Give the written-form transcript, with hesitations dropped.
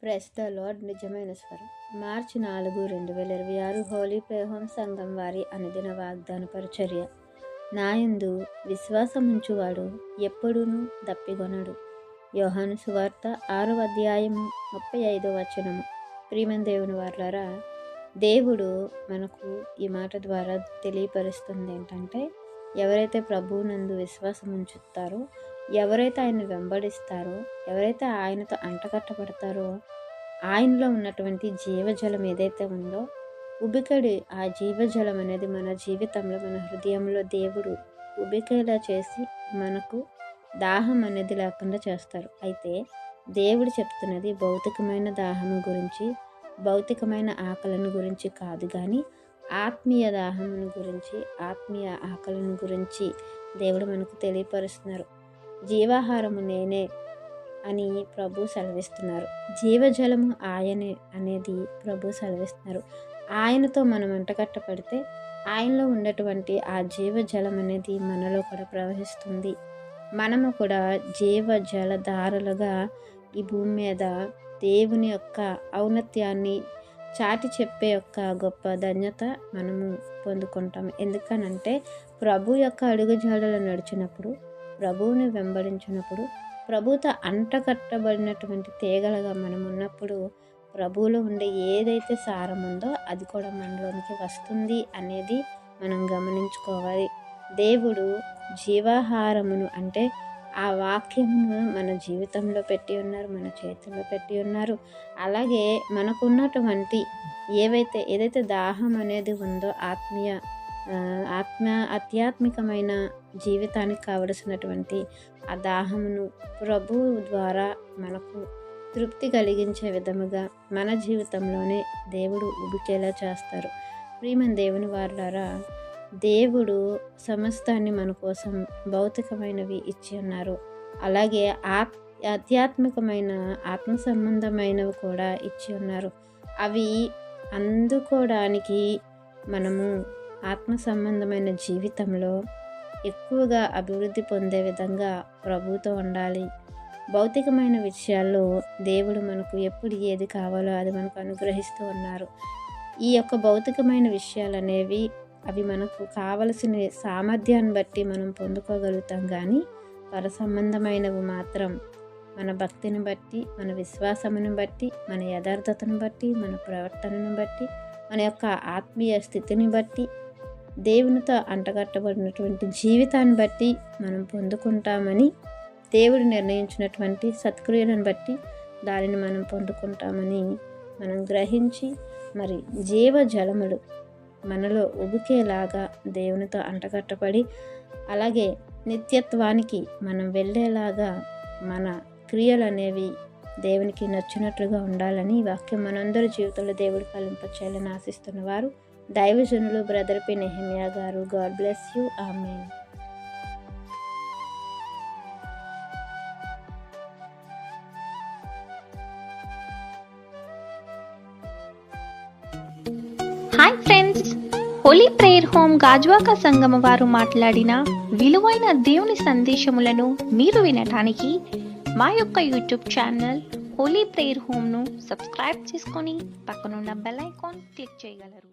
Press the lord నిజమైన స్వరం. మార్చి 4, 2026 Holi prayer home సంఘం వారి అనుదిన వాగ్దాన పరిచర్య. నాయందు విశ్వాసముంచువాడు ఎప్పుడూనూ దప్పిగొనడు. యోహాను సువార్త 6వ అధ్యాయము 35వ వచనము. ప్రియమైన దేవుని వారలారా, దేవుడు మనకు ఈ మాట ద్వారా తెలియపరుస్తుంది ఏంటంటే, ఎవరైతే ప్రభువునందు విశ్వాసం ఉంచుతారో, ఎవరైతే ఆయన వెంబడిస్తారో, ఎవరైతే ఆయనతో అంటకట్టబడతారో, ఆయనలో ఉన్నటువంటి జీవజలం ఏదైతే ఉందో, ఉబికడి ఆ జీవజలం అనేది మన జీవితంలో, మన హృదయంలో దేవుడు ఉబికేలా చేసి మనకు దాహం అనేది లేకుండా చేస్తారు. అయితే దేవుడు చెప్తున్నది భౌతికమైన దాహం గురించి, భౌతికమైన ఆకలిని గురించి కాదు, కానీ ఆత్మీయ దాహమును గురించి, ఆత్మీయ ఆకలిని గురించి దేవుడు మనకు తెలియపరుస్తున్నారు. జీవాహారము నేనే అని ప్రభు సెలవిస్తున్నారు. జీవజలము ఆయనే అనేది ప్రభు సెలవిస్తున్నారు. ఆయనతో మనం అంటకట్టబడితే ఆయనలో ఉన్నటువంటి ఆ జీవజలం అనేది మనలో కూడా ప్రవహిస్తుంది. మనము కూడా జీవజలధారలుగా ఈ భూమి మీద దేవుని యొక్క ఔన్నత్యాన్ని చాటి చెప్పే యొక్క గొప్ప ధన్యత మనము పొందుకుంటాం. ఎందుకనంటే ప్రభు యొక్క అడుగుజాడలు నడిచినప్పుడు, ప్రభువుని వెంబడించినప్పుడు, ప్రభుతో అంటకట్టబడినటువంటి తీగలుగా మనం ఉన్నప్పుడు, ప్రభువులో ఉండే ఏదైతే సారం ఉందో అది కూడా మనలోనికి వస్తుంది అనేది మనం గమనించుకోవాలి. దేవుడు జీవాహారమును అంటే ఆ వాక్యమును మన జీవితంలో పెట్టి ఉన్నారు, మన చేతుల్లో పెట్టి ఉన్నారు. అలాగే మనకున్నటువంటి ఏదైతే దాహం అనేది ఉందో, ఆధ్యాత్మికమైన జీవితానికి కావలసినటువంటి ఆ దాహమును ప్రభువు ద్వారా మనకు తృప్తి కలిగించే విధముగా మన జీవితంలోనే దేవుడు ఉబికేలా చేస్తారు. ప్రియమైన దేవుని వారలారా, దేవుడు సమస్తాన్ని మన కోసం భౌతికమైనవి ఇచ్చి ఉన్నారు. అలాగే ఆధ్యాత్మికమైన ఆత్మ సంబంధమైనవి కూడా ఇచ్చి ఉన్నారు. అవి అందుకోవడానికి మనము ఆత్మ సంబంధమైన జీవితంలో ఎక్కువగా అభివృద్ధి పొందే విధంగా ప్రభువుతో ఉండాలి. భౌతికమైన విషయాల్లో దేవుడు మనకు ఎప్పుడు ఏది కావాలో అది మనకు అనుగ్రహిస్తూ ఉన్నారు. ఈ యొక్క భౌతికమైన విషయాలు అనేవి అవి మనకు కావలసిన సామర్థ్యాన్ని బట్టి మనం పొందుకోగలుగుతాం, కానీ పర సంబంధమైనవి మాత్రం మన భక్తిని బట్టి, మన విశ్వాసమును బట్టి, మన యథార్థతను బట్టి, మన ప్రవర్తనను బట్టి, మన యొక్క ఆత్మీయ స్థితిని బట్టి, దేవునితో అంటగట్టబడినటువంటి జీవితాన్ని బట్టి మనం పొందుకుంటామని, దేవుడు నిర్ణయించినటువంటి సత్క్రియలను బట్టి దానిని మనం పొందుకుంటామని మనం గ్రహించి, మరి జీవజలములు మనలో ఉబికేలాగా దేవునితో అంటగట్టబడి, అలాగే నిత్యత్వానికి మనం వెళ్ళేలాగా మన క్రియలు అనేవి దేవునికి నచ్చినట్లుగా ఉండాలని ఈ వాక్యం మనందరి జీవితంలో దేవుడు ఫలింపచేయాలని ఆశిస్తున్న వారు దైవజనులు బ్రదర్ పి నెహెమియా గారు. God bless you. Amen. Hi friends, Holi prayer home Gajuwaka సంగమ వారు మాట్లాడిన విలువైన దేవుని సందేశములను మీరు వినటానికి మా యొక్క యూట్యూబ్ ఛానల్ హోలీ ప్రేయర్ హోమ్ను సబ్స్క్రైబ్ చేసుకొని పక్కనున్న బెల్ ఐకాన్ క్లిక్ చేయగలరు.